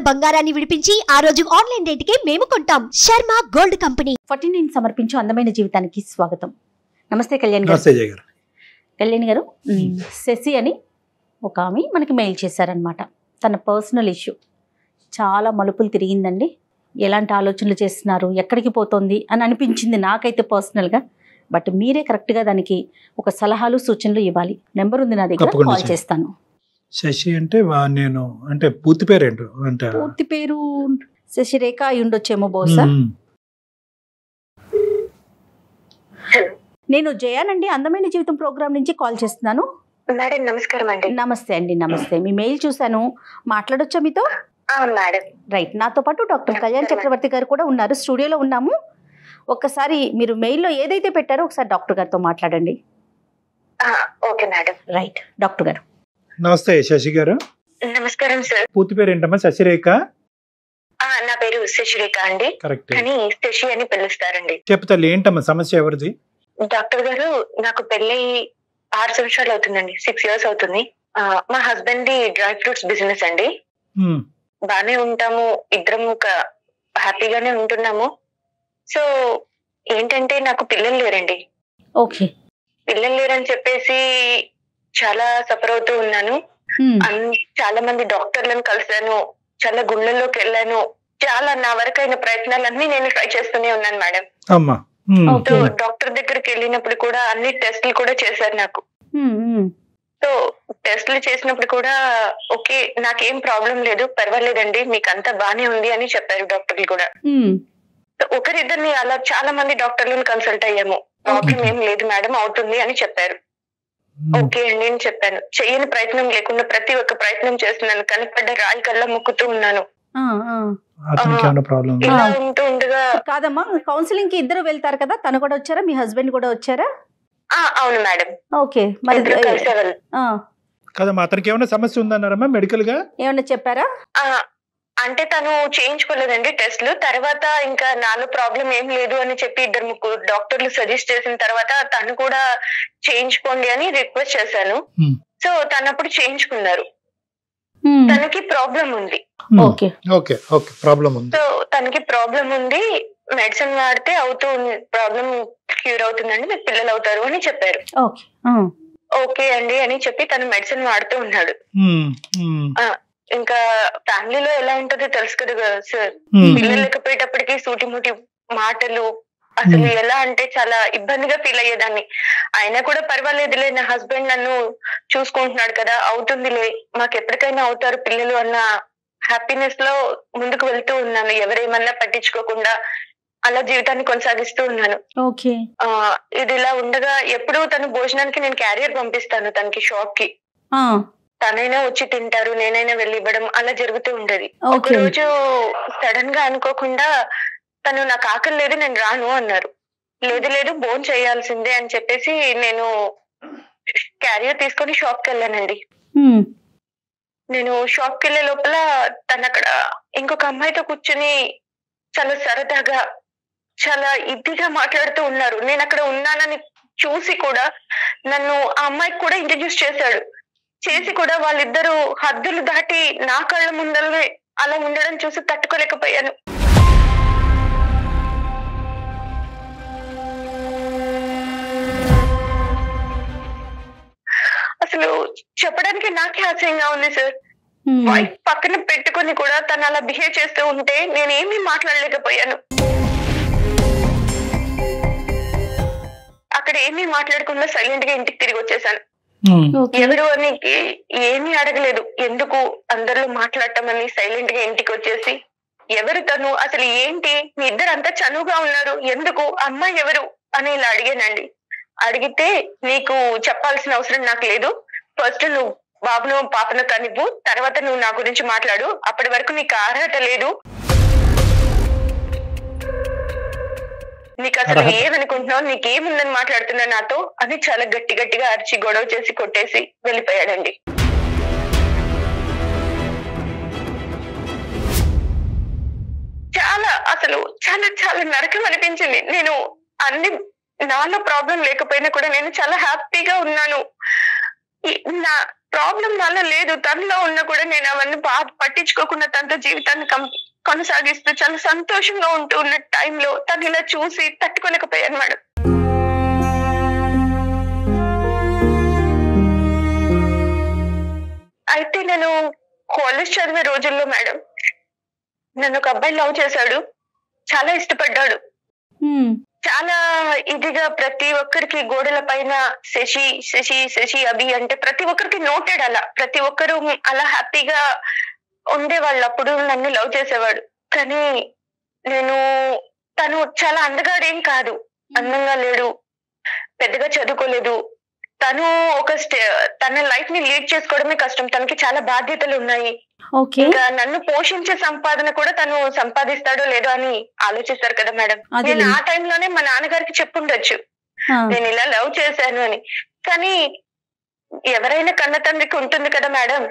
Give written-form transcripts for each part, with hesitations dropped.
బంగారాన్ని విడిపించి ఆ రోజు ఆన్లైన్ రేటుకే మేము కొంటాం. Sharma gold company. 49 సమర్పించు అందమైన జీవితానికి స్వాగతం. నమస్తే కళ్యాణ్ గారు. నమస్తే జయ గారు. కళ్యాణ్ గారు, శశి అని ఒక ఆమె మనకి మెయిల్ చేశారనమాట. తన పర్సనల్ ఇష్యూ చాలా మలుపులు తిరిగిందండి. ఎలాంటి ఆలోచనలు చేస్తున్నారు, ఎక్కడికి పోతుంది అని అనిపించింది నాకైతే పర్సనల్గా. బట్ మీరే కరెక్ట్గా దానికి ఒక సలహాలు సూచనలు ఇవ్వాలి. నెంబర్ ఉంది నా దగ్గర, కాల్ చేస్తాను. శశి అంటే నేను అంటే పూర్తి పేరు ఏంటో అంటే పూర్తి పేరు శశిరేఖ అయి ఉండొచ్చేమో బహుశా. నేను జయానండి, అందమైన జీవితం ప్రోగ్రామ్ నుంచి కాల్ చేస్తున్నాను. మేడం నమస్కారం అండి. నమస్తే అండి. నమస్తే. మీ మెయిల్ చూశాను, మాట్లాడొచ్చా మీతో? Madam right. నాతో పాటు డాక్టర్ కళ్యాణ్ చక్రవర్తి గారు కూడా ఉన్నారు, స్టూడియోలో ఉన్నాము. ఒక్కసారి మీరు మెయిల్లో ఏదైతే పెట్టారో ఒకసారి డాక్టర్ గారితో మాట్లాడండి. Okay madam. రైట్ డాక్టర్ గారు. నమస్తే శశి గారు. నమస్కారం సార్. పూర్తి పేరు ఏంటమ్మా? శశిరేఖ? నా పేరు శశిరేఖ అండి, కరెక్ట్. కానీ శశి అని పిలుస్తారండి. చెప్తాను ఏంటమ్మా సమస్య, ఎవరిది? డాక్టర్ గారు, నాకు పెళ్ళి 6 సంవత్సరాలు అవుతుందండి, 6 years అవుతుంది. మా husband the dry fruits business అండి. బానే ఉంటాము, ఇద్దరం హ్యాపీగానే ఉంటున్నాము. సో ఏంటంటే నాకు పిల్లలు లేరండి. ఓకే. పిల్లలు లేరని చెప్పేసి చాలా సఫర్ అవుతూ ఉన్నాను. చాలా మంది డాక్టర్లను కలిసాను, చాలా గుళ్ళల్లోకి వెళ్ళాను, చాలా నా వరకైన ప్రయత్నాలన్నీ నేను ట్రై చేస్తూనే ఉన్నాను మేడం. డాక్టర్ దగ్గరికి వెళ్ళినప్పుడు కూడా అన్ని టెస్టులు కూడా చేశారు నాకు. సో టెస్టులు చేసినప్పుడు కూడా ఓకే, నాకేం ప్రాబ్లం లేదు, పర్వాలేదండి, మీకు అంతా బానే ఉంది అని చెప్పారు డాక్టర్లు కూడా. ఒకరిద్దరిని అలా చాలా మంది డాక్టర్లను కన్సల్ట్ అయ్యాము. ప్రాబ్లం ఏం లేదు మేడం, అవుతుంది అని చెప్పారు. ఓకే అండి అని చెప్పాను. చెయ్యని ప్రయత్నం లేకుండా ప్రతి ఒక్క ప్రయత్నం చేస్తున్నాను, కనపడ్డ రాయి కల్లా మొక్కుతూ ఉన్నాను. ఇలా ఉంటూ ఉండగా కాదమ్మా, కౌన్సిలింగ్ కి ఇద్దరు వెళ్తారు కదా, తను కూడా వచ్చారా, మీ హస్బెండ్ కూడా వచ్చారా? అవును మేడం. ఓకే. మరి కదమ్మా, అతనికి ఏమైనా సమస్య ఉందన్నారమ్మా మెడికల్ గా? ఏమన్నా చెప్పారా? అంటే తను చేయించుకోలేదండి టెస్ట్లు. తర్వాత ఇంకా నాలో ప్రాబ్లం ఏం లేదు అని చెప్పి 2-3 డాక్టర్లు సజెస్ట్ చేసిన తర్వాత తను కూడా చేయించుకోండి అని రిక్వెస్ట్ చేశాను. సో తను అప్పుడు చేయించుకున్నారు. తనకి ప్రాబ్లం ఉంది. సో తనకి ప్రాబ్లం ఉంది, మెడిసిన్ వాడితే ప్రాబ్లం క్యూర్ అవుతుందండి, మీకు పిల్లలు అవుతారు అని చెప్పారు. ఓకే అండి అని చెప్పి తను మెడిసిన్ వాడుతూ ఉన్నాడు. ఇంకా ఫ్యామిలీలో ఎలా ఉంటుందో తెలుసు కదా సార్, పిల్లలు లేకపోయేటప్పటికి సూటిముటి మాటలు, అసలు ఎలా అంటే చాలా ఇబ్బందిగా ఫీల్ అయ్యేదాన్ని. అయినా కూడా పర్వాలేదులే, నా హస్బెండ్ నన్ను చూసుకుంటున్నాడు కదా, అవుతుందిలే, మాకు ఎప్పటికైనా అవుతారు పిల్లలు అన్న హ్యాపీనెస్ లో ముందుకు వెళ్తూ ఉన్నాను, ఎవరేమన్నా పట్టించుకోకుండా అలా జీవితాన్ని కొనసాగిస్తూ ఉన్నాను. ఇది ఇలా ఉండగా ఎప్పుడు తను భోజనానికి నేను క్యారియర్ పంపిస్తాను తనకి, షాప్ కి. తనైనా వచ్చి తింటారు, నేనైనా వెళ్ళి ఇవ్వడం, అలా జరుగుతూ ఉండేది. ఒక రోజు సడన్ గా అనుకోకుండా తను నాకు ఆకలి లేదు, నేను రాను అన్నారు. లేదు భోజనం చేయాల్సిందే అని చెప్పేసి నేను క్యారియర్ తీసుకొని షాప్ కి వెళ్ళానండి. నేను షాప్ కి వెళ్ళే లోపల తను అక్కడ ఇంకొక అమ్మాయితో కూర్చుని చాలా సరదాగా చాలా ఇదిగా మాట్లాడుతూ ఉన్నారు. నేను అక్కడ ఉన్నానని చూసి కూడా నన్ను ఆ అమ్మాయికి కూడా ఇంట్రడ్యూస్ చేసి కూడా వాళ్ళిద్దరూ హద్దులు దాటి నా కళ్ళ ముందరే అలా ఉండడం చూసి తట్టుకోలేకపోయాను. అసలు చెప్పడానికి నాకే ఆశ్చర్యంగా ఉంది సార్. వైఫ్ పక్కన పెట్టుకుని కూడా తను అలా బిహేవ్ చేస్తూ ఉంటే నేనేమీ మాట్లాడలేకపోయాను. అక్కడ ఏమీ మాట్లాడకుండా సైలెంట్ గా ఇంటికి తిరిగి వచ్చేసాను. ఎవరు అని ఏమీ అడగలేదు, ఎందుకు అందరిలో మాట్లాడటం అని సైలెంట్ గా ఇంటికి వచ్చేసి, ఎవరు తను, అసలు ఏంటి, మీ ఇద్దరు అంతా చనువుగా ఉన్నారు, ఎందుకు, అమ్మాయి ఎవరు అని ఇలా అడిగానండి. అడిగితే నీకు చెప్పాల్సిన అవసరం నాకు లేదు, ఫస్ట్ నువ్వు బాబును పాపను కనివ్వు, తర్వాత నువ్వు నా గురించి మాట్లాడు, అప్పటి వరకు నీకు అర్హత లేదు, నీకు అసలు ఏమనుకుంటున్నావు, నీకేముందని మాట్లాడుతున్నా నాతో అని చాలా గట్టిగా అరిచి గొడవ చేసి కొట్టేసి వెళ్ళిపోయాడండి. చాలా నరకం అనిపించింది. నేను అన్ని నాలో ప్రాబ్లం లేకపోయినా కూడా నేను చాలా హ్యాపీగా ఉన్నాను. ప్రాబ్లం వల్ల లేదు, తనలో ఉన్న కూడా నేను అవన్నీ పట్టించుకోకుండా తనతో జీవితాన్ని కొనసాగిస్తూ చాలా సంతోషంగా ఉంటూ ఉన్న టైంలో తను ఇలా చూసి తట్టుకోలేకపోయాను మేడం. అయితే నేను కాలేజ్ చదివే రోజుల్లో మేడం నన్ను ఒక అబ్బాయి లవ్ చేశాడు, చాలా ఇష్టపడ్డాడు. చాలా ఇదిగా ప్రతి ఒక్కరికి గోడల పైన శశి శశి శశి అభి అంటే ప్రతి ఒక్కరికి నోటెడ్, అలా ప్రతి ఒక్కరు అలా హ్యాపీగా ఉండేవాళ్ళు. అప్పుడు నన్ను లవ్ చేసేవాడు. కానీ తను చాలా అందగాడేం కాదు, అందంగా లేడు, పెద్దగా చదువుకోలేదు. తను తన లైఫ్ ని లీడ్ చేసుకోవడమే కష్టం, తనకి చాలా బాధ్యతలు ఉన్నాయి. ఇంకా నన్ను పోషించే సంపాదన కూడా తను సంపాదిస్తాడో లేదో అని ఆలోచిస్తారు కదా మేడం. నేను ఆ టైంలోనే మా నాన్నగారికి చెప్పుండొచ్చు నేను ఇలా లవ్ చేశాను అని. కానీ ఎవరైనా కన్న తండ్రికి ఉంటుంది కదా మేడం,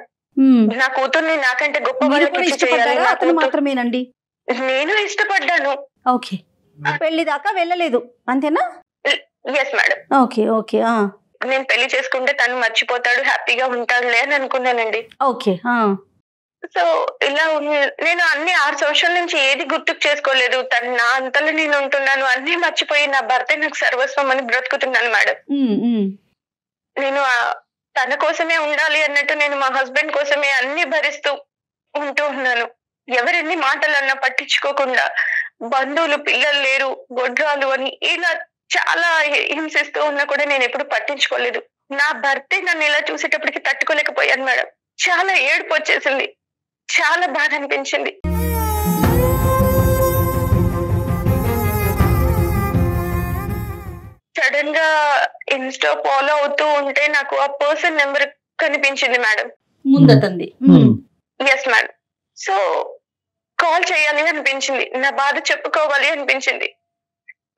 నా కూతుర్ని నాకంటే గొప్ప వాళ్ళకి మాత్రమేనండి. నేను ఇష్టపడ్డాను. ఓకే, పెళ్లి దాకా వెళ్ళలేదు అంతేనా? Yes madam. Okay okay. నేను పెళ్లి చేసుకుంటే తను మర్చిపోతాడు, హ్యాపీగా ఉంటాడులే అని అనుకున్నానండి. ఓకే. సో ఇలా నేను అన్ని 6 సంవత్సరాల నుంచి ఏది గుర్తుకు చేసుకోలేదు. తను నా అంతలో నేను ఉంటున్నాను, అన్ని మర్చిపోయి నా భర్తే నాకు సర్వస్వం అని బ్రతుకుతున్నాను మేడం. నేను తన కోసమే ఉండాలి అన్నట్టు నేను మా హస్బెండ్ కోసమే అన్ని భరిస్తూ ఉంటూ ఉన్నాను. ఎవరెన్ని మాటలు అన్నా పట్టించుకోకుండా, బంధువులు పిల్లలు లేరు, గొడ్రాలు అని ఇలా చాలా హింసిస్తూ ఉన్నా కూడా నేను ఎప్పుడు పట్టించుకోలేదు. నా భర్తే నన్ను ఇలా చూసేటప్పటికి తట్టుకోలేకపోయాను మేడం. చాలా ఏడుపు వచ్చేసింది, చాలా బాధ అనిపించింది. సడన్ గా ఇన్స్టా ఫాలో అవుతూ ఉంటే నాకు ఆ పర్సన్ నెంబర్ కనిపించింది మేడం, ముందతంది. Yes madam. సో కాల్ చేయాలి అనిపించింది, నా బాధ చెప్పుకోవాలి అనిపించింది.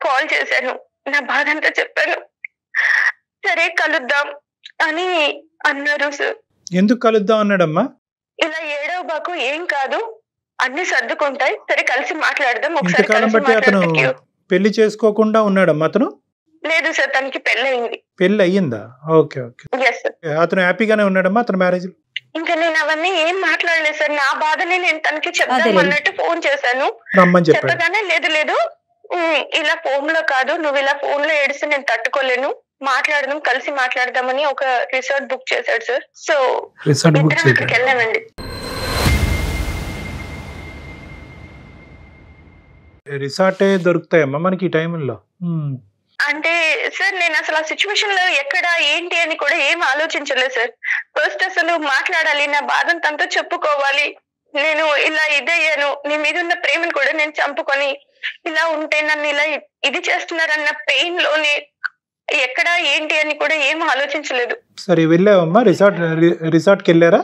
కాల్ చేశాను, నా బాధ అంతా చెప్పాను. సరే కలుద్దాం అని అన్నారు సార్. ఎందుకు కలుద్దాం అన్నాడమ్మా? ఇలా ఏడవ బాకు, ఏం కాదు అన్ని సర్దుకుంటాయి, సరే కలిసి మాట్లాడదాం. ఇంతకాలం బట్టి అతను పెళ్లి చేసుకోకుండా ఉన్నాడమ్మా అతను? లేదు సార్, తనకి పెళ్లి అయింది. పెళ్లి అయ్యిందా? Okay okay. Yes sir. అతను హ్యాపీగానే ఉన్నాడమ్మా అతను మ్యారేజ్? ఇంకా నేను అవన్నీ ఏం మాట్లాడలేదు సార్. నా బాధని నేను తనకి చెప్దాం అన్నట్టు ఫోన్ చేశాను. చెప్పగానే లేదు లేదు ఇలా ఫోన్ లో కాదు, నువ్వు ఇలా ఫోన్ లో ఏడిస్తే నేను తట్టుకోలేను, మాట్లాడదాం, కలిసి మాట్లాడదామని ఒక రిసార్ట్ బుక్ చేశాడు సార్. సో అక్కడికి వెళ్ళామండి. రిసార్టే దొరుకుతాయమ్మా మనకి ఈ టైంలో? అంటే సార్ నేను అసలు ఆ సిచ్యువేషన్ లో ఎక్కడ ఏంటి అని కూడా ఏం ఆలోచించలేదు సార్. ఫస్ట్ అసలు మాట్లాడాలి, నా బాధను తనతో చెప్పుకోవాలి. నేను ఇలా ఇదయ్యాను, నీ మీద ఉన్న ప్రేమను కూడా నేను చంపుకొని ఇలా ఉంటే నన్ను ఇలా ఇది చేస్తున్నారన్న పెయిన్ లోనే ఎక్కడ ఏంటి అని కూడా ఏం ఆలోచించలేదు. సరే వెళ్ళావమ్మా రిసార్ట్ కి వెళ్ళారా?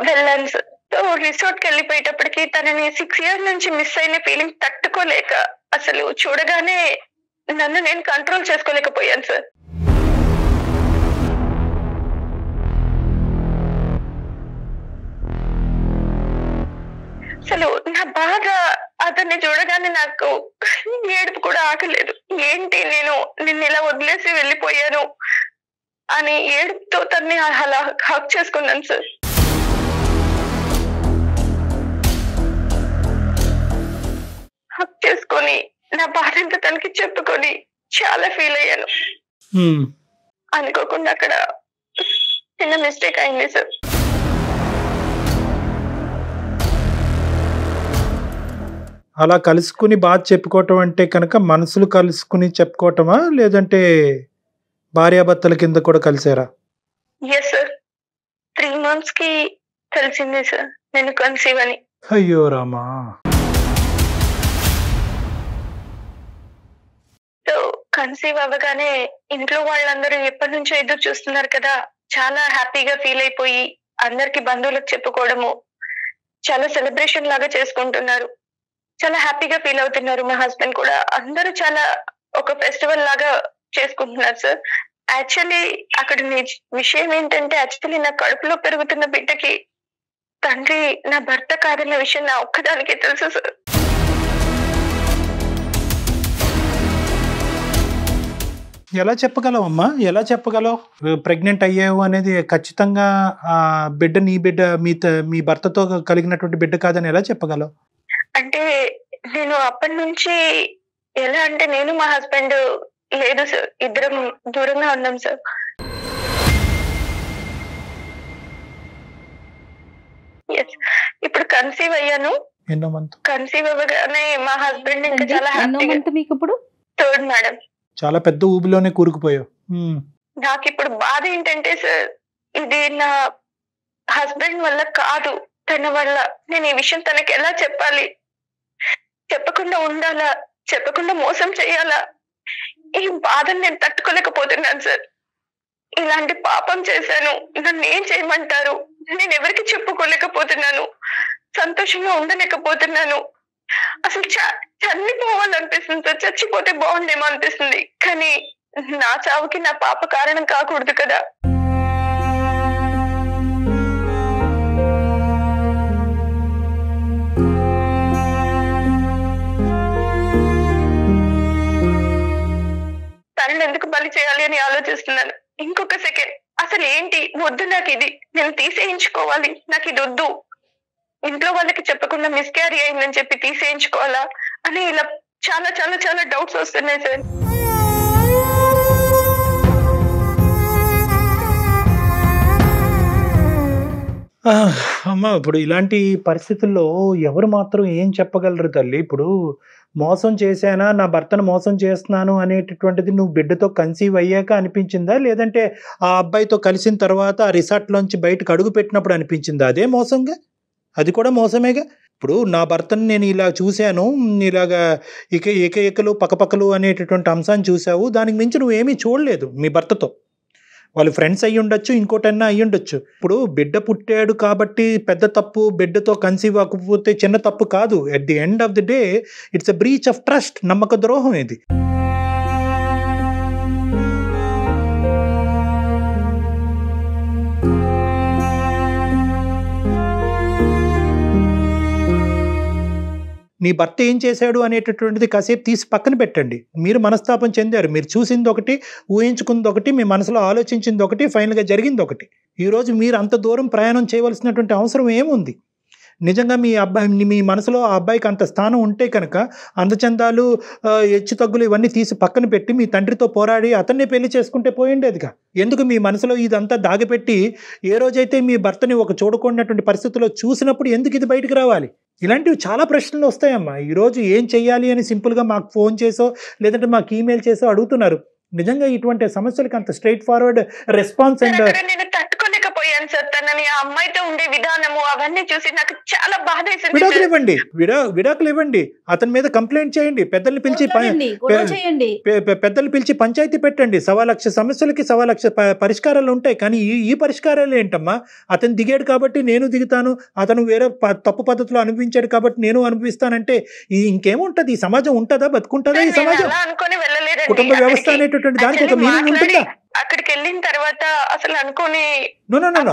వెళ్ళాను సార్. సో రిసార్ట్ కి వెళ్ళిపోయేటప్పటికి తనని 6 years నుంచి మిస్ అయిన ఫీలింగ్ తట్టుకోలేక అసలు చూడగానే నన్ను నేను కంట్రోల్ చేసుకోలేకపోయాను సార్. అసలు నా బాధ అతన్ని చూడగానే నాకు ఏడుపు కూడా ఆగలేదు. ఏంటి నేను నిన్ను ఇలా వదిలేసి వెళ్ళిపోయాను అని ఏడుపుతో తన్ని అలా హక్ చేసుకున్నాను సార్. హక్ చేసుకొని నా బాధ అంతా తనకి చెప్పుకొని చాలా ఫీల్ అయ్యాను. అనుకోకుండా అక్కడ చిన్న మిస్టేక్ అయింది సార్. అలా కలుసుకుని బాధ చెప్పుకోవటం అంటే కనుక మనసులు కలుసుకుని చెప్పుకోవటమా, లేదంటే భార్యాభర్తల కింద కూడా కలిసారా? ఎస్ సార్, 3 months కి తెలిసింది సార్ నేను కన్సీవ్ అని. అయ్యో రామా. సో కన్సీవ్ అవ్వగానే ఇంట్లో వాళ్ళందరూ ఎప్పటి నుంచో ఎదురు చూస్తున్నారు కదా, చాలా హ్యాపీగా ఫీల్ అయిపోయి అందరికి బంధువులకు చెప్పుకోవడము, చాలా సెలబ్రేషన్ లాగా చేసుకుంటున్నారు, చాలా హ్యాపీగా ఫీల్ అవుతున్నారు. మా హస్బెండ్ కూడా అందరూ చాలా ఒక ఫెస్టివల్ లాగా చేసుకుంటున్నారు సార్. యాక్చువల్లీ అక్కడ విషయం ఏంటంటే, యాక్చువల్లీ నా కడుపులో పెరుగుతున్న బిడ్డకి తండ్రి నా భర్త కాదన్న విషయం నా ఒక్కదానికే తెలుసు సార్. ఎలా చెప్పగలవమ్మా? ఎలా చెప్పగలవు ప్రెగ్నెంట్ అయ్యావు అనేది? ఖచ్చితంగా ఆ బిడ్డ నీ బిడ్డ, మీ భర్తతో కలిగినటువంటి బిడ్డ కాదని ఎలా చెప్పగలవు? అంటే నేను అప్పటి నుంచి ఎలా అంటే, నేను మా హస్బెండ్ లేదు సార్, ఇద్దరం దూరంగా ఉన్నాం సార్. ఇప్పుడు కన్సీవ్ అయ్యాను. కన్సీవ్ అవ్వగానే మా హస్బెండ్ ఇంకా చాలా హ్యాపీగా. మీకు ఇప్పుడు 3rd మేడం. చాలా పెద్ద ఊబిలోనే కూరుకుపోయావు. నాకు ఇప్పుడు బాధ ఏంటంటే సార్, ఇది నా హస్బెండ్ వల్ల కాదు, తన వల్ల. నేను ఈ విషయం తనకి ఎలా చెప్పాలి? చెప్పకుండా ఉండాలా? చెప్పకుండా మోసం చేయాలా? ఈ బాధను నేను తట్టుకోలేకపోతున్నాను సార్. ఇలాంటి పాపం చేశాను, నన్ను ఏం చేయమంటారు? నేను ఎవరికి చెప్పుకోలేకపోతున్నాను, సంతోషంగా ఉండలేకపోతున్నాను. అసలు చనిపోవాలనిపిస్తుంది సార్. చచ్చిపోతే బాగుండేమో అనిపిస్తుంది, కానీ నా చావుకి నా పాప కారణం కాకూడదు కదా. తనని ఎందుకు బలి చేయాలి అని ఆలోచిస్తున్నాను. ఇంకొక సెకండ్, అసలు ఏంటి వద్దు నాకు ఇది, నేను తీసేయించుకోవాలి, నాకు ఇది వద్దు, ఇంట్లో వాళ్ళకి చెప్పకుండా మిస్క్యారీ అయిందని చెప్పి తీసేయించుకోవాలా అని ఇలా చాలా చాలా చాలా డౌట్స్ వస్తున్నాయి సార్. అమ్మా, ఇప్పుడు ఇలాంటి పరిస్థితుల్లో ఎవరు మాత్రం ఏం చెప్పగలరు తల్లి? ఇప్పుడు మోసం చేశానా, నా భర్తను మోసం చేస్తున్నాను అనేటటువంటిది నువ్వు బిడ్డతో కన్సీవ్ అయ్యాక అనిపించిందా, లేదంటే ఆ అబ్బాయితో కలిసిన తర్వాత ఆ రిసార్ట్లోంచి బయటకు అడుగు పెట్టినప్పుడు అనిపించిందా? అదే మోసంగా, అది కూడా మోసమేగా. ఇప్పుడు నా భర్తను నేను ఇలా చూశాను, ఇలాగా ఏకలు పక్కపక్కలు అనేటటువంటి అంశాన్ని చూసావు, దానికి మించి నువ్వేమీ చూడలేదు మీ భర్తతో. వాళ్ళు ఫ్రెండ్స్ అయ్యి ఉండొచ్చు, ఇంకోటన్నా అయ్యి ఉండొచ్చు. ఇప్పుడు బిడ్డ పుట్టాడు కాబట్టి పెద్ద తప్పు, బిడ్డతో కన్సీవ్ అవ్వకపోతే చిన్న తప్పు కాదు. At the end of the day it's a breach of trust, నమ్మక ద్రోహం ఇది. నీ భర్త ఏం చేశాడు అనేటటువంటిది కాసేపు తీసి పక్కన పెట్టండి. మీరు మనస్తాపం చెందారు, మీరు చూసింది ఒకటి, ఊహించుకుంది ఒకటి, మీ మనసులో ఆలోచించింది ఒకటి, ఫైనల్గా జరిగింది ఒకటి. ఈరోజు మీరు అంత దూరం ప్రయాణం చేయవలసినటువంటి అవసరం ఏముంది? నిజంగా మీ మనసులో ఆ అబ్బాయికి అంత స్థానం ఉంటే కనుక అందచందాలు, హెచ్చు తగ్గులు ఇవన్నీ తీసి పక్కన పెట్టి మీ తండ్రితో పోరాడి అతన్నే పెళ్లి చేసుకుంటే పోయిండేదిగా. ఎందుకు మీ మనసులో ఇదంతా దాగిపెట్టి ఏ రోజైతే మీ భర్తని ఒక చూడకూడనటువంటి పరిస్థితుల్లో చూసినప్పుడు ఎందుకు ఇది బయటకు రావాలి? ఇలాంటివి చాలా ప్రశ్నలు వస్తాయమ్మా. ఈరోజు ఏం చెయ్యాలి అని సింపుల్గా మాకు ఫోన్ చేసో లేదంటే మాకు ఈమెయిల్ చేసో అడుగుతున్నారు. నిజంగా ఇటువంటి సమస్యలకి అంత స్ట్రైట్ ఫార్వర్డ్ రెస్పాన్స్ అండ్ నేను తట్టుకోలేకపోయాను సార్. తనని ఆ అమ్మాయితో ఉండే విధానము అవన్నీ చూసి నాకు చాలా బాధ వేసింది. విడాకులు ఇవ్వండి, అతని మీద కంప్లైంట్ చేయండి, పెద్దల్ని పిలిచి పంచాయతీ పెట్టండి. 1,00,000 సమస్యలకి 1,00,000 పరిష్కారాలు ఉంటాయి. కానీ ఈ పరిష్కారాలు ఏంటమ్మా? అతను దిగాడు కాబట్టి నేను దిగుతాను, అతను వేరే తప్పు పద్ధతిలో అనుభవించాడు కాబట్టి నేను అనుభవిస్తానంటే ఇంకేముంటది? ఈ సమాజం ఉంటుందా, బతుకుంటుందా ఈ సమాజం? కుటుంబ వ్యవస్థ అనేటువంటి దానికి ఒక మీనింగ్ ఉంటుందా? అక్కడికి వెళ్ళిన తర్వాత అసలు అనుకుని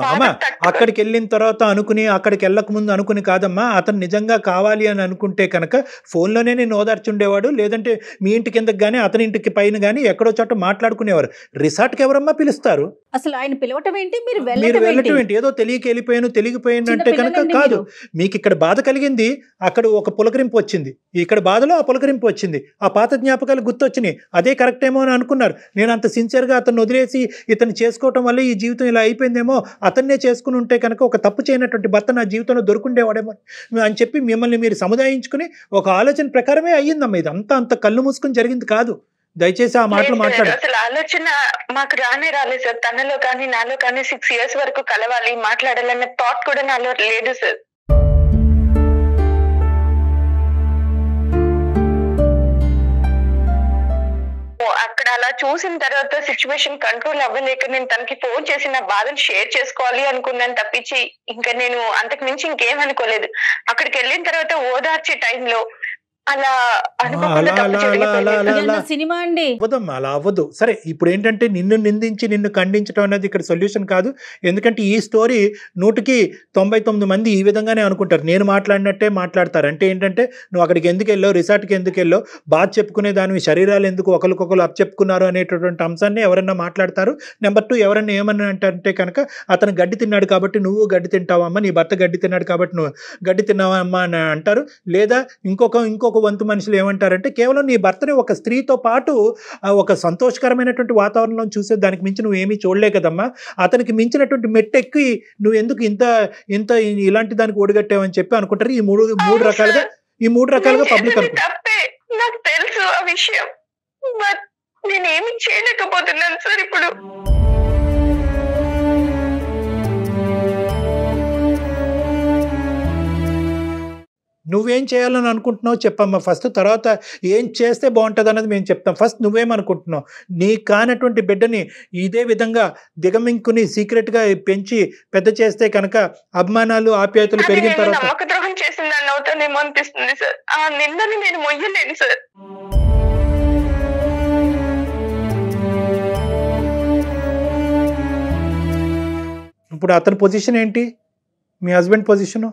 అమ్మా, అక్కడికి వెళ్ళిన తర్వాత అనుకుని, అక్కడికి వెళ్ళక ముందు అనుకుని కాదమ్మా. అతను నిజంగా కావాలి అని అనుకుంటే కనుక ఫోన్లోనే నేను ఓదార్చుండేవాడు, లేదంటే మీ ఇంటి కిందకి కానీ అతని ఇంటికి పైన కానీ ఎక్కడో చోట మాట్లాడుకునేవారు. రిసార్ట్కి ఎవరమ్మా పిలుస్తారు? అసలు ఆయన పిలవటం ఏంటి, మీరు వెళ్ళటం ఏంటి? ఏదో తెలియకపోయాను అంటే కనుక కాదు. మీకు ఇక్కడ బాధ కలిగింది, అక్కడ ఒక పులకరింపు వచ్చింది, ఇక్కడ బాధలో ఆ పులకరింపు వచ్చింది, ఆ పాత జ్ఞాపకాలు గుర్తొచ్చినాయి, అదే కరెక్ట్ ఏమో అని అనుకున్నారు. నేను అంత సిన్సియర్గా అతను వదిలేసి ఇతను చేసుకోవటం వల్ల ఈ జీవితం ఇలా అయిపోయిందేమో, అతన్నే చేసుకుని ఉంటే కనుక ఒక తప్పు చేయనటువంటి భర్త నా జీవితంలో దొరుకుండేవాడేమో అని చెప్పి మిమ్మల్ని మీరు సముదాయించుకుని ఒక ఆలోచన ప్రకారమే అయ్యిందమ్మా. ఇది అంత కళ్ళు మూసుకుని జరిగింది కాదు. దయచేసి ఆ మాటలు మాట్లాడు. అసలు ఆలోచన మాకు రాలేదు సార్. తనలో కానీ నాలో కానీ 6 years వరకు కలవాలి, మాట్లాడాలన్న థాట్ కూడా నాలో లేదు సార్. అక్కడ అలా చూసిన తర్వాత సిచ్యువేషన్ కంట్రోల్ అవ్వలేక నేను తనకి ఫోన్ చేసి నా బాధను షేర్ చేసుకోవాలి అనుకున్నాను తప్పించి ఇంకా నేను అంతకు మించి ఇంకేం అనుకోలేదు. అక్కడికి వెళ్ళిన తర్వాత ఓదార్చే టైంలో అలా అనుకోకుండా అలా తప్పు అలా అలా జరిగిపోయింది అలా సార్. అలా సినిమా అండి. అవ్వదమ్మా, అలా అవ్వదు. సరే, ఇప్పుడు ఏంటంటే నిన్ను నిందించి నిన్ను ఖండించడం అనేది ఇక్కడ సొల్యూషన్ కాదు. ఎందుకంటే ఈ స్టోరీ 100కి 99 మంది ఈ విధంగానే అనుకుంటారు. నేను మాట్లాడినట్టే మాట్లాడతారు. అంటే ఏంటంటే నువ్వు అక్కడికి ఎందుకు వెళ్ళావు, రిసార్ట్కి ఎందుకు వెళ్ళావు, బాధ చెప్పుకునే దానివి శరీరాలు ఎందుకు ఒకరికొకరు అప్పచెప్పుకున్నారు అనేటటువంటి అంశాన్ని ఎవరన్నా మాట్లాడతారు. నెంబర్ 2, ఎవరన్నా ఏమన్నా అంటే కనుక అతను గడ్డి తిన్నాడు కాబట్టి నువ్వు గడ్డి తింటావమ్మా, నీ భర్త గడ్డి తిన్నాడు కాబట్టి నువ్వు గడ్డి తిన్నావమ్మా అని అంటారు. లేదా ఇంకొక వంతు మనుషులు ఏమంటారంటే కేవలం నీ భర్తని ఒక స్త్రీతో పాటు ఒక సంతోషకరమైనటువంటి వాతావరణంలో చూసే దానికి మించి నువ్వు ఏమీ చూడలే కదమ్మా, అతనికి మించినటువంటి మెట్టెక్కి నువ్వు ఎందుకు ఇంత ఇంత ఇలాంటి దానికి ఒడిగట్టావని చెప్పి అనుకుంటారు. ఈ మూడు రకాలుగా పబ్లిక్ అనుకుంటారు. తప్పే, నాకు తెలుసు ఆ విషయం, బట్ నేనేమి చేయలేకపోతున్నాను సార్ ఇప్పుడు. నువ్వేం చేయాలని అనుకుంటున్నావు చెప్పమ్మా ఫస్ట్, తర్వాత ఏం చేస్తే బాగుంటుంది అన్నది మేము చెప్తాం. ఫస్ట్ నువ్వేమనుకుంటున్నావు? నీ కానటువంటి బిడ్డని ఇదే విధంగా దిగమింకుని సీక్రెట్గా పెంచి పెద్ద చేస్తే కనుక అభిమానాలు ఆప్యాయతలు పెరిగిన తర్వాత నమ్మక ద్రోహం చేసిన దాన్ని అవుతానేమో అనిపిస్తుంది సార్. ఆ నిందని నేను మొయ్యలేను సార్. ఇప్పుడు అతని పొజిషన్ ఏంటి, మీ హస్బెండ్ పొజిషను?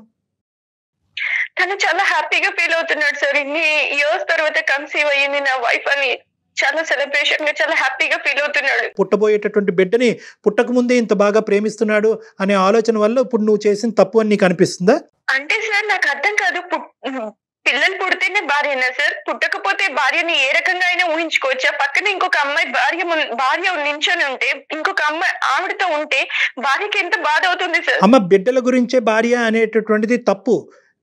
తను చాలా హ్యాపీగా ఫీల్ అవుతున్నాడు సార్. ఇన్ని ఇయర్స్ తర్వాత కన్సీవ్ అయ్యింది నా వైఫ్ అని చాలా సెలబ్రేషన్ గా చాలా హ్యాపీగా ఫీల్ అవుతున్నాడు. పుట్టబోయేటటువంటి బిడ్డని పుట్టక ముందే ఇంత బాగా ప్రేమిస్తున్నాడు అనే ఆలోచన వల్ల ఇప్పుడు నువ్వు చేసిన తప్పు అని నీకు అనిపిస్తుందా? అంటే సార్ నాకు అర్థం కాదు, పిల్లలు పుడితేనే భార్యనా సార్? పుట్టకపోతే భార్యని ఏ రకంగా అయినా ఊహించుకోవచ్చా? పక్కన ఇంకొక అమ్మాయి భార్య నించొని ఉంటే ఇంకొక అమ్మాయి ఆవిడతో ఉంటే భార్యకి ఎంత బాధ అవుతుంది సార్? అమ్మ, బిడ్డల గురించే భార్య అనేటటువంటిది తప్పు,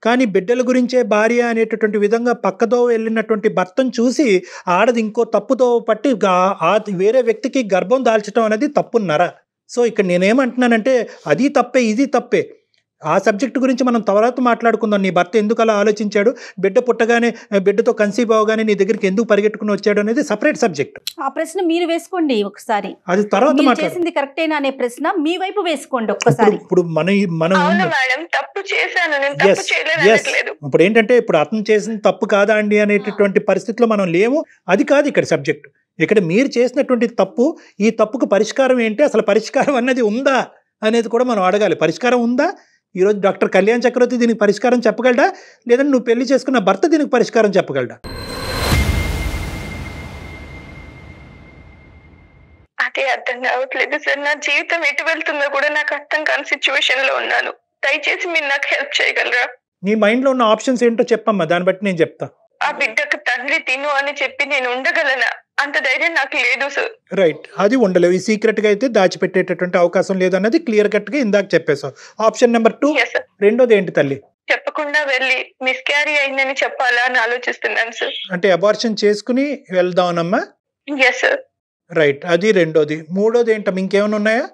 కానీ బిడ్డల గురించే భార్య అనేటటువంటి విధంగా పక్కదో వెళ్ళినటువంటి భర్తను చూసి ఆడది ఇంకో తప్పుతో పట్టి వేరే వ్యక్తికి గర్భం దాల్చడం అనేది తప్పున్నారా? సో ఇక్కడ నేనేమంటున్నానంటే అది తప్పే, ఇది తప్పే. ఆ సబ్జెక్ట్ గురించి మనం తర్వాత మాట్లాడుకుందాం. నీ భర్త ఎందుకు అలా ఆలోచించాడు, బిడ్డ పుట్టగానే బిడ్డతో కన్సీవ్ అవగానే నీ దగ్గరికి ఎందుకు పరిగెట్టుకుని వచ్చాడు అనేది సపరేట్ సబ్జెక్ట్. ఆ ప్రశ్న మీరు వేసుకోండి ఒకసారి, అది తర్వాత చేసింది కరెక్టేనా అనే ప్రశ్న మీ వైపు వేసుకోండి ఒక్కసారి. ఇప్పుడు మనం మేడం తప్పు చేశాను, నేను తప్పు చేయలేదు. ఇప్పుడు ఏంటంటే ఇప్పుడు అతను చేసిన తప్పు కాదా అండి అనేటటువంటి పరిస్థితిలో మనం లేము. అది కాదు ఇక్కడ సబ్జెక్ట్. ఇక్కడ మీరు చేసినటువంటి తప్పు, ఈ తప్పుకు పరిష్కారం ఏంటి, అసలు పరిష్కారం అన్నది ఉందా అనేది కూడా మనం అడగాలి. పరిష్కారం ఉందా? ఈరోజు డాక్టర్ కళ్యాణ్ చక్రవర్తి దీనికి పరిష్కారం చెప్పగలడా, లేదంటే నువ్వు పెళ్లి చేసుకున్న భర్త దీనికి పరిష్కారం చెప్పగలడా? అదే అర్థం కావట్లేదు సార్. నా జీవితం ఎటు వెళ్తుందో కూడా నాకు అర్థం కాని సిచ్యువేషన్ లో ఉన్నాను. దయచేసి మీరు నాకు హెల్ప్ చేయగలరా? నీ మైండ్ లో ఉన్న ఆప్షన్స్ ఏంటో చెప్పమ్మా, దాన్ని బట్టి నేను చెప్తా. ఆ బిడ్డకు తండ్రి తిను అని చెప్పి నేను ఉండగలనా? అంత ధైర్యం నాకు లేదు సార్. రైట్, అది ఉండలేవు. ఈ సీక్రెట్ గా అయితే దాచిపెట్టేటటువంటి అవకాశం లేదన్నది క్లియర్ కట్ గా ఇందాక చెప్పేశావు. ఆప్షన్ నెంబర్ 2, రెండోది ఏంటి తల్లి? చెప్పకుండా వెళ్ళి మిస్క్యారీ అయిందని చెప్పాలా అని ఆలోచిస్తున్నాను సార్. అంటే అబార్షన్ చేసుకుని వెళ్దామనమ్మా? Yes sir. రైట్, అది రెండోది. మూడోది ఏంటమ్మా, ఇంకేమైనా ఉన్నాయా?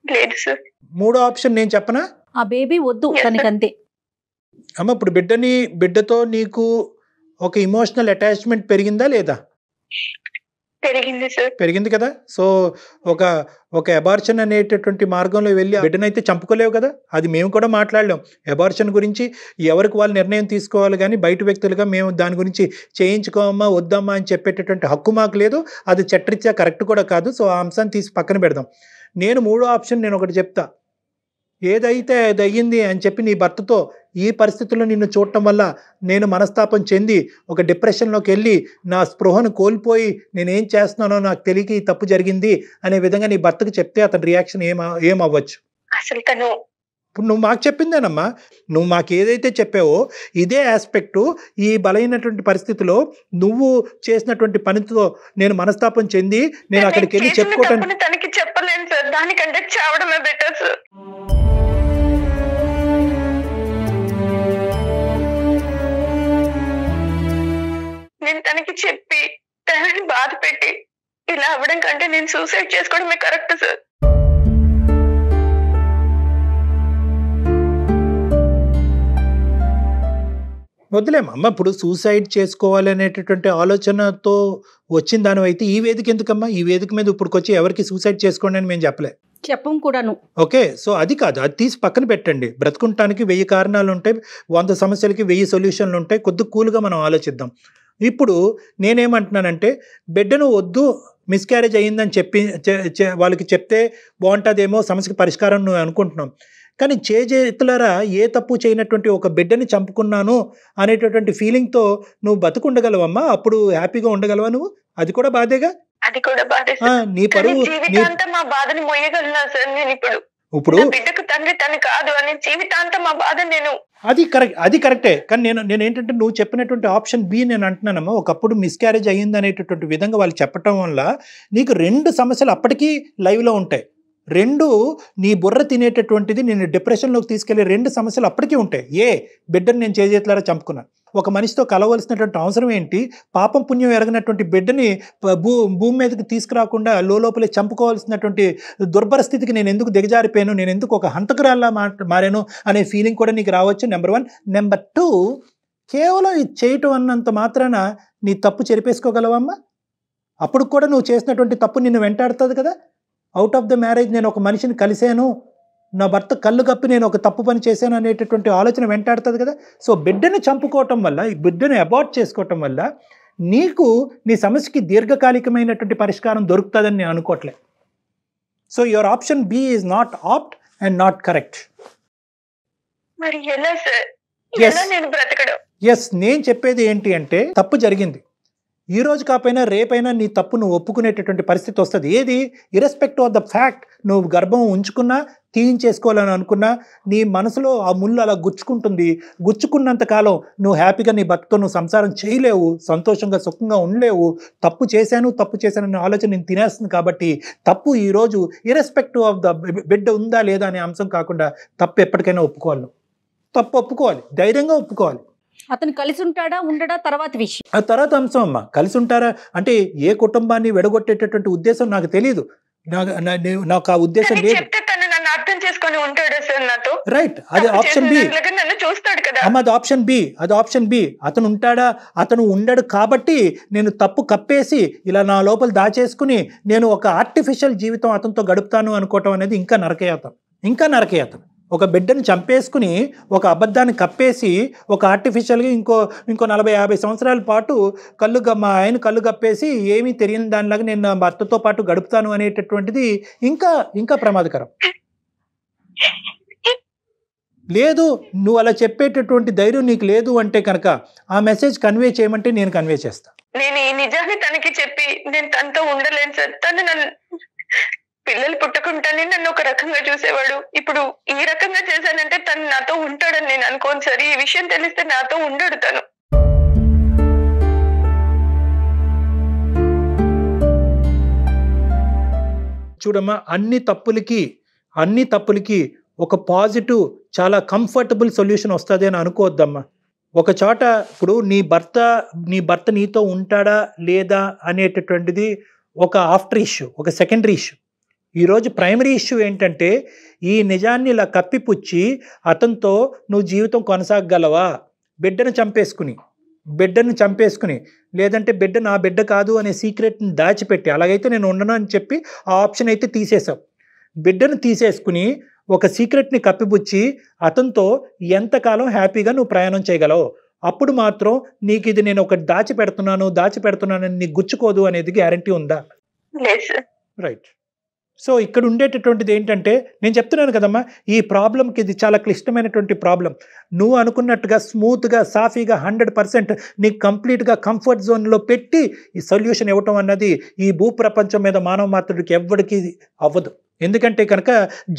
లేదు సార్. మూడో ఆప్షన్ నేను చెప్పనా? ఆ బేబీ వద్దు తనకంతే. అమ్మ, ఇప్పుడు బిడ్డతో నీకు ఒక ఇమోషనల్ అటాచ్మెంట్ పెరిగిందా లేదా? పెరిగింది సార్. పెరిగింది కదా. సో ఒక అబార్షన్ అనేటటువంటి మార్గంలో వెళ్ళి బిడ్డనైతే చంపుకోలేవు కదా. అది మేము కూడా మాట్లాడలేం అబార్షన్ గురించి. ఎవరికి వాళ్ళు నిర్ణయం తీసుకోవాలి, కానీ బయట వ్యక్తులుగా మేము దాని గురించి చేయించుకోమా వద్దమ్మా అని చెప్పేటటువంటి హక్కు మాకు లేదు. అది చట్టరీత్యా కరెక్ట్ కూడా కాదు. సో ఆ అంశాన్ని తీసి పక్కన పెడదాం. నేను మూడో ఆప్షన్ నేను ఒకటి చెప్తా. ఏదైతే అది అయ్యింది అని చెప్పి నీ భర్తతో ఈ పరిస్థితుల్లో నిన్ను చూడటం వల్ల నేను మనస్తాపం చెంది ఒక డిప్రెషన్లోకి వెళ్ళి నా స్పృహను కోల్పోయి నేనేం చేస్తున్నానో నాకు తెలియక ఈ తప్పు జరిగింది అనే విధంగా నీ భర్తకు చెప్తే అతని రియాక్షన్ ఏమవ్వచ్చు? అసలు తను ఇప్పుడు నువ్వు మాకు చెప్పిందేనమ్మా, నువ్వు మాకు ఏదైతే చెప్పావో ఇదే ఆస్పెక్టు ఈ బలైనటువంటి పరిస్థితిలో నువ్వు చేసినటువంటి పనితో నేను మనస్తాపం చెంది నేను అక్కడికి వెళ్ళి చెప్పుకోవటానికి తనకి చెప్పలేను సార్. దానికంటే చావడమే బెటర్ సార్. నేను తనకి చెప్పి తనని బాధ పెట్టి ఇలా అవ్వడం కంటే నేను సూసైడ్ చేసుకోవడమే కరెక్ట్ సార్. వద్దులేమమ్మా, ఇప్పుడు సూసైడ్ చేసుకోవాలనేటటువంటి ఆలోచనతో వచ్చిన దానివైతే ఈ వేదిక ఎందుకమ్మా? ఈ వేదిక మీద ఇప్పుడుకొచ్చి ఎవరికి సూసైడ్ చేసుకోండి అని మేము చెప్పలే. చెప్పం కూడాను. ఓకే, సో అది కాదు, అది తీసి పక్కన పెట్టండి. బ్రతుకుంటానికి 1000 కారణాలు ఉంటాయి, 100 సమస్యలకి 1000 సొల్యూషన్లు ఉంటాయి. కొద్ది కూల్గా మనం ఆలోచిద్దాం. ఇప్పుడు నేనేమంటున్నానంటే, బిడ్డను వద్దు మిస్క్యారేజ్ అయ్యిందని చెప్పి వాళ్ళకి చెప్తే బాగుంటుందేమో, సమస్యకి పరిష్కారం నువ్వు అనుకుంటున్నాం. కానీ చేతులారా ఏ తప్పు చేయనటువంటి ఒక బిడ్డని చంపుకున్నాను అనేటటువంటి ఫీలింగ్తో నువ్వు బతుకుండగలవమ్మా? అప్పుడు హ్యాపీగా ఉండగలవా నువ్వు? అది కూడా బాధేగా. అది కూడా బాధ. నీ పరువు జీవితాంతం మా బాధని మొయ్యగలనా సార్ నేను? ఇప్పుడు బిడ్డకు తండ్రి తను కాదు అని జీవితాంతం మా బాధ నేను. అది కరెక్టే. కానీ నేను ఏంటంటే, నువ్వు చెప్పినటువంటి ఆప్షన్ బి నేను అంటున్నానమ్మా. ఒకప్పుడు మిస్క్యారేజ్ అయ్యింది అనేటటువంటి విధంగా వాళ్ళు చెప్పటం వల్ల నీకు 2 సమస్యలు అప్పటికీ లైవ్లో ఉంటాయి. 2 నీ బుర్ర తినేటటువంటిది నేను డిప్రెషన్లోకి తీసుకెళ్లే 2 సమస్యలు అప్పటికీ ఉంటాయి. బిడ్డను నేను చేతులారా చంపుకున్నాను. ఒక మనిషితో కలవలసినటువంటి అవసరం ఏంటి? పాపం పుణ్యం ఎరగినటువంటి బిడ్డని భూమి మీదకి తీసుకురాకుండా లోపలే చంపుకోవాల్సినటువంటి దుర్భర స్థితికి నేను ఎందుకు దిగజారిపోయాను, నేను ఎందుకు ఒక హంతకురాల్లా మారాను అనే ఫీలింగ్ కూడా నీకు రావచ్చు. నెంబర్ 1. నెంబర్ 2, కేవలం ఇది చేయటం అన్నంత మాత్రాన నీ తప్పు చెరిపేసుకోగలవమ్మా? అప్పుడు కూడా నువ్వు చేసినటువంటి తప్పు నిన్ను వెంటాడుతుంది కదా. అవుట్ ఆఫ్ ద మ్యారేజ్ నేను ఒక మనిషిని కలిశాను, నా భర్త కళ్ళు కప్పి నేను ఒక తప్పు పని చేశాను అనేటటువంటి ఆలోచన వెంటాడుతుంది కదా. సో బిడ్డను చంపుకోవటం వల్ల, ఈ బిడ్డను అబార్ట్ చేసుకోవటం వల్ల నీకు నీ సమస్యకి దీర్ఘకాలికమైనటువంటి పరిష్కారం దొరుకుతుందని నేను అనుకోవట్లే. So your option B is not apt and not correct. మరి ఎలా సార్? ఎలా నేను బ్రతకడం? ఎస్, నేను చెప్పేది ఏంటి అంటే, తప్పు జరిగింది. ఈ రోజు కాకపోయినా రేపైనా నీ తప్పు నువ్వు ఒప్పుకునేటటువంటి పరిస్థితి వస్తుంది. ఏది? ఇర్రెస్పెక్టివ్ ఆఫ్ ద ఫ్యాక్ట్, నువ్వు గర్భం ఉంచుకున్నా తీయించేసుకోవాలని అనుకున్నా నీ మనసులో ఆ ముళ్ళు అలా గుచ్చుకుంటుంది. గుచ్చుకున్నంత కాలం నువ్వు హ్యాపీగా నీ భర్తతో నువ్వు సంసారం చేయలేవు, సంతోషంగా సుఖంగా ఉండలేవు. తప్పు చేశాననే ఆలోచన నేను తినేస్తుంది. కాబట్టి తప్పు ఈరోజు ఇర్రెస్పెక్టివ్ ఆఫ్ ద బిడ్డ ఉందా లేదా అనే అంశం కాకుండా తప్పు ఎప్పటికైనా ఒప్పుకోవాలి. తప్పు ఒప్పుకోవాలి, ధైర్యంగా ఒప్పుకోవాలి. అతను కలిసి ఉంటాడా ఉండడా తర్వాత విషయం, ఆ తర్వాత అంశం అమ్మా. కలిసి ఉంటారా అంటే ఏ కుటుంబాన్ని విడగొట్టేటటువంటి ఉద్దేశం నాకు తెలియదు, నాకు ఆ ఉద్దేశం లేదు. అర్థం చేసుకొని ఉంటాడా సార్ నాతో? రైట్, అది ఆప్షన్ బి. నన్ను చూస్తాడు కదా అమ్మ, అది ఆప్షన్ బి. అతను ఉంటాడా? అతను ఉండడు కాబట్టి నేను తప్పు కప్పేసి ఇలా నా లోపల దాచేసుకుని నేను ఒక ఆర్టిఫిషియల్ జీవితం అతనితో గడుపుతాను అనుకోవటం అనేది ఇంకా నరకయాతం. ఒక బిడ్డను చంపేసుకుని ఒక అబద్ధాన్ని కప్పేసి ఒక ఆర్టిఫిషియల్గా ఇంకో 40-50 సంవత్సరాల పాటు మా ఆయన కళ్ళు కప్పేసి ఏమీ తెలియని దానిలాగా నేను నా భర్తతో పాటు గడుపుతాను అనేటటువంటిది ఇంకా ప్రమాదకరం. లేదు, నువ్వు అలా చెప్పేటటువంటి ధైర్యం నీకు లేదు అంటే కనుక ఆ మెసేజ్ కన్వే చేయమంటే నేను కన్వే చేస్తాను. నేను ఈ నిజాన్ని తనకి చెప్పి నేను తనతో ఉండలేను సార్. తను నన్ను పిల్లలు పుట్టకుండానే నన్ను ఒక రకంగా చూసేవాడు. ఇప్పుడు ఈ రకంగా చేశానంటే తను నాతో ఉంటాడని నేను అనుకోను సార్. ఈ విషయం తెలిస్తే నాతో ఉండడు తను. చూడమ్మా, అన్ని తప్పులకి ఒక పాజిటివ్, చాలా కంఫర్టబుల్ సొల్యూషన్ వస్తుంది అని అనుకోవద్దమ్మా. ఒక చోట ఇప్పుడు నీ భర్త నీతో ఉంటాడా లేదా అనేటటువంటిది ఒక ఆఫ్టర్ ఇష్యూ, ఒక సెకండరీ ఇష్యూ. ఈరోజు ప్రైమరీ ఇష్యూ ఏంటంటే, ఈ నిజాన్ని ఇలా కప్పిపుచ్చి అతనితో నువ్వు జీవితం కొనసాగగలవా? బిడ్డను చంపేసుకుని లేదంటే బిడ్డ నా బిడ్డ కాదు అనే సీక్రెట్ని దాచిపెట్టి, అలాగైతే నేను ఉండను అని చెప్పి ఆ ఆప్షన్ అయితే తీసేసావు. బిడ్డను తీసేసుకుని ఒక సీక్రెట్ని కప్పిపుచ్చి అతనితో ఎంతకాలం హ్యాపీగా నువ్వు ప్రయాణం చేయగలవు? అప్పుడు మాత్రం నీకు ఇది నేను ఒకటి దాచిపెడుతున్నానని నీకు గుచ్చుకోదు అనేది గ్యారంటీ ఉందా? రైట్. సో ఇక్కడ ఉండేటటువంటిది ఏంటంటే, నేను చెప్తున్నాను కదమ్మా, ఈ ప్రాబ్లంకి ఇది చాలా క్లిష్టమైనటువంటి ప్రాబ్లం. నువ్వు అనుకున్నట్టుగా స్మూత్గా సాఫీగా 100% నీకు కంప్లీట్గా కంఫర్ట్ జోన్లో పెట్టి ఈ సొల్యూషన్ ఇవ్వటం అన్నది ఈ భూప్రపంచం మీద మానవ మాత్రుడికి ఎవ్వడికి అవ్వదు. ఎందుకంటే కనుక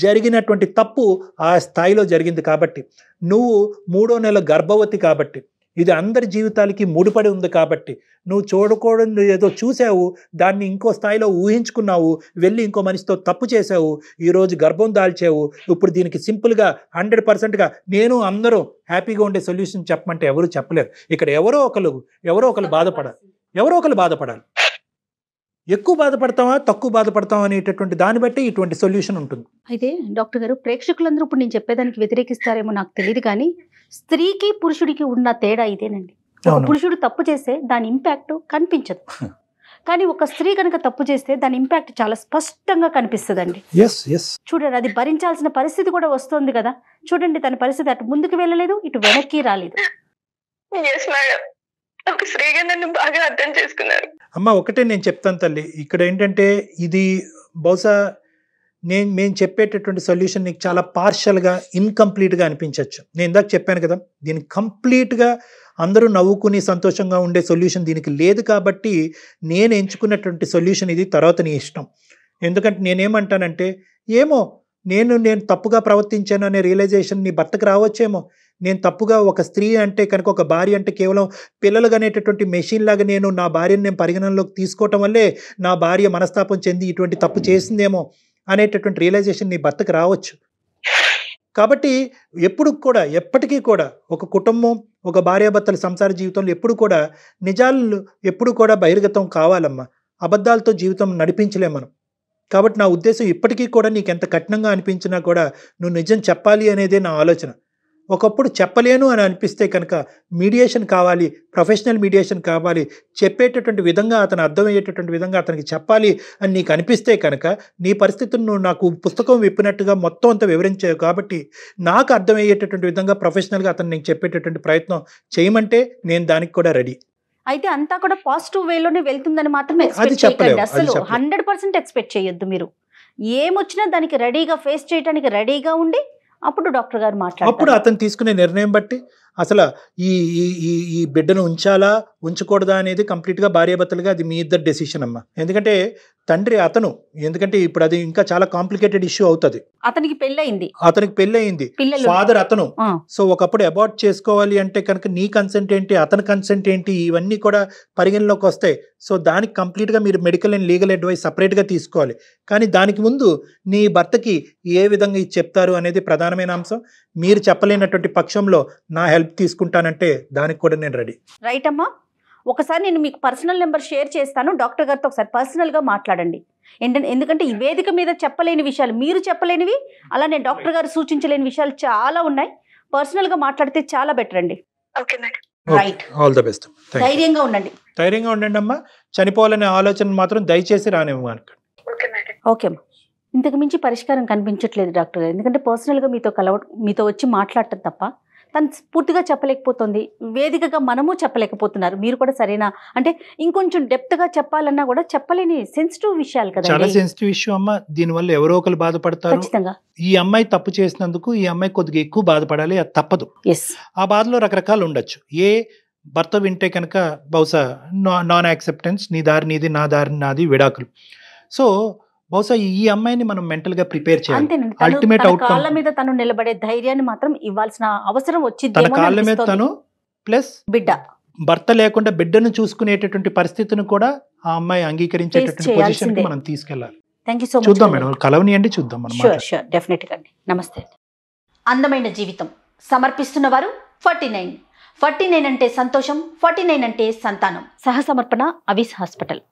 జరిగినటువంటి తప్పు ఆ స్థాయిలో జరిగింది కాబట్టి, నువ్వు 3వ నెల గర్భవతి కాబట్టి, ఇది అందరి జీవితాలకి ముడిపడి ఉంది కాబట్టి, నువ్వు చూడకూడదు ఏదో చూసావు, దాన్ని ఇంకో స్థాయిలో ఊహించుకున్నావు, వెళ్ళి ఇంకో మనిషితో తప్పు చేసావు, ఈరోజు గర్భం దాల్చావు. ఇప్పుడు దీనికి సింపుల్గా 100%గా నేను అందరూ హ్యాపీగా ఉండే సొల్యూషన్ చెప్పమంటే ఎవరు చెప్పలేరు. ఇక్కడ ఎవరో ఒకరు బాధపడాలి. ఎక్కువ బాధపడతావా తక్కువ బాధపడతావా అనేటటువంటి దాన్ని బట్టి ఇటువంటి సొల్యూషన్ ఉంటుంది. అయితే డాక్టర్ గారు, ప్రేక్షకులందరూ ఇప్పుడు నేను చెప్పేదానికి వ్యతిరేకిస్తారేమో నాకు తెలియదు, కానీ స్త్రీకి పురుషుడికి ఉన్న తేడా ఇదేనండి. పురుషుడు తప్పు చేస్తే దాని ఇంపాక్ట్ కనిపించదు, కానీ ఒక స్త్రీ కనుక తప్పు చేస్తే దాని ఇంపాక్ట్ చాలా స్పష్టంగా కనిపిస్తుందండి. చూడండి, అది భరించాల్సిన పరిస్థితి కూడా వస్తుంది కదా. చూడండి, తన పరిస్థితి అటు ముందుకు వెళ్ళలేదు, ఇటు వెనక్కి రాలేదు. ఒక స్త్రీగా నన్ను బాగా అర్థం చేసుకున్నారు. అమ్మ ఒకటే నేను చెప్తాను తల్లి, ఇక్కడ ఏంటంటే ఇది బహుశా మేము చెప్పేటటువంటి సొల్యూషన్ నీకు చాలా పార్షల్గా ఇన్కంప్లీట్గా అనిపించవచ్చు. నేను ఇందాక చెప్పాను కదా, దీనికి కంప్లీట్గా అందరూ నవ్వుకుని సంతోషంగా ఉండే సొల్యూషన్ దీనికి లేదు. కాబట్టి నేను ఎంచుకున్నటువంటి సొల్యూషన్ ఇది. తర్వాత నీ ఇష్టం. ఎందుకంటే నేనేమంటానంటే, ఏమో నేను తప్పుగా ప్రవర్తించాను అనే రియలైజేషన్ నీ భర్తకు రావచ్చేమో. నేను తప్పుగా, ఒక స్త్రీ అంటే కనుక, ఒక భార్య అంటే కేవలం పిల్లలు అనేటటువంటి మెషిన్ లాగా నేను నా భార్యను నేను పరిగణనలోకి తీసుకోవటం వల్లే నా భార్య మనస్తాపం చెంది ఇటువంటి తప్పు చేసిందేమో అనేటటువంటి రియలైజేషన్ నీ భర్తకు రావచ్చు. కాబట్టి ఎప్పటికీ కూడా ఒక కుటుంబం, ఒక భార్యాభర్తల సంసార జీవితంలో ఎప్పుడు కూడా నిజాలు ఎప్పుడు కూడా బహిర్గతం కావాలమ్మా. అబద్ధాలతో జీవితం నడిపించలేం మనం. కాబట్టి నా ఉద్దేశం ఇప్పటికీ కూడా నీకు ఎంత కఠినంగా అనిపించినా కూడా నువ్వు నిజం చెప్పాలి అనేదే నా ఆలోచన. ఒకప్పుడు చెప్పలేను అని అనిపిస్తే కనుక మీడియేషన్ కావాలి, ప్రొఫెషనల్ మీడియేషన్ కావాలి. చెప్పేటటువంటి విధంగా, అతను అర్థమయ్యేటటువంటి విధంగా అతనికి చెప్పాలి అని నీకు అనిపిస్తే కనుక నీ పరిస్థితులను నువ్వు నాకు పుస్తకం విప్పినట్టుగా మొత్తం అంతా వివరించావు. కాబట్టి నాకు అర్థమయ్యేటటువంటి విధంగా ప్రొఫెషనల్గా అతను నీకు చెప్పేటటువంటి ప్రయత్నం చేయమంటే నేను దానికి కూడా రెడీ. అయితే అంతా కూడా పాజిటివ్ వేలోనే వెళ్తుందని మాత్రం ఎక్స్పెక్ట్ చేయకండి. అసలు 100% ఎక్స్పెక్ట్ చేయొద్దు. మీరు ఏమొచ్చినా దానికి రెడీగా ఫేస్ చేయడానికి రెడీగా ఉండి అప్పుడు డాక్టర్ గారు మాట్లాడారు. అప్పుడు అతను తీసుకునే నిర్ణయం బట్టి అసలు ఈ ఈ ఈ బిడ్డను ఉంచాలా ఉంచకూడదా అనేది కంప్లీట్గా భార్యాభర్తలుగా అది మీ ఇద్దరు డెసిషన్ అమ్మా. ఎందుకంటే తండ్రి అతను, ఎందుకంటే ఇప్పుడు అది ఇంకా చాలా కాంప్లికేటెడ్ ఇష్యూ అవుతుంది. అతనికి పెళ్ళయింది, ఫాదర్ అతను. సో ఒకప్పుడు అబార్ట్ చేసుకోవాలి అంటే కనుక నీ కన్సెంట్ ఏంటి, అతని కన్సెంట్ ఏంటి, ఇవన్నీ కూడా పరిగణలోకి వస్తాయి. సో దానికి కంప్లీట్గా మీరు మెడికల్ అండ్ లీగల్ అడ్వైస్ సపరేట్గా తీసుకోవాలి. కానీ దానికి ముందు నీ భర్తకి ఏ విధంగా ఇది చెప్తారు అనేది ప్రధానమైన అంశం. మీరు చెప్పలేనటువంటి పక్షంలో నా హెల్ప్ తీసుకుంటానంటే దానికి కూడా నేను రెడీ. రైట్ అమ్మా. ఒకసారి నేను మీకు పర్సనల్ నెంబర్ షేర్ చేస్తాను. డాక్టర్ గారితో ఒకసారి పర్సనల్గా మాట్లాడండి. ఎందుకంటే ఈ వేదిక మీద చెప్పలేని విషయాలు, మీరు చెప్పలేనివి, అలానే డాక్టర్ గారు సూచించలేని విషయాలు చాలా ఉన్నాయి. పర్సనల్గా మాట్లాడితే చాలా బెటర్ అండి. Right, all the best. ధైర్యంగా ఉండండి అమ్మా. చనిపోవాలనే ఆలోచన మాత్రం దయచేసి రానివ్వను. ఓకే అమ్మా. ఇంతకు మించి పరిష్కారం కనిపించట్లేదు డాక్టర్ గారు. ఎందుకంటే పర్సనల్గా మీతో వచ్చి మాట్లాడటం తప్ప తను పూర్తిగా చెప్పలేకపోతుంది. వేదికగా మనము చెప్పలేకపోతున్నారు. మీరు కూడా సరైన, అంటే ఇంకొంచెం డెప్త్గా చెప్పాలన్నా కూడా చెప్పలేని సెన్సిటివ్ విషయాలు కదా. చాలా సెన్సిటివ్ ఇష్యూ అమ్మ. దీనివల్ల ఎవరో ఒకరు బాధపడతారు. ఖచ్చితంగా ఈ అమ్మాయి తప్పు చేసినందుకు ఈ అమ్మాయి కొద్దిగా ఎక్కువ బాధపడాలి, అది తప్పదు. ఆ బాధలో రకరకాలు ఉండొచ్చు. ఏ భర్త వింటే కనుక బహుశా నాన్ యాక్సెప్టెన్స్, నీ దారి నీది, నా దారి నాది, విడాకులు. సో బహుశా ఈ అమ్మాయిని మనం మెంటల్ గా ప్రిపేర్ చేయాలి. అల్టిమేట్ అవుట్కమ్, కాళ్ళ మీద తను నిలబడే ధైర్యాన్ని మాత్రం ఇవ్వాల్సిన అవసరం వచ్చింది. తన కాళ్ళ మీద తను, ప్లస్ బిడ్డ, భర్త లేకుండా బిడ్డను చూసుకునేటటువంటి పరిస్థితిని కూడా ఆ అమ్మాయి అంగీకరించేటటువంటి పొజిషన్ కి మనం తీసుకెళ్ళాలి. Thank you so much. చూద్దాం మేడం, కలవనియండి, చూద్దాం మనం. షూర్ డెఫినెట్ గా అండి. నమస్తే. అందమైన జీవితం సమర్పిస్తున్న వారు 49 అంటే సంతోషం, 49 అంటే సంతానం. సహసమర్పణ అవిస్ హాస్పిటల్.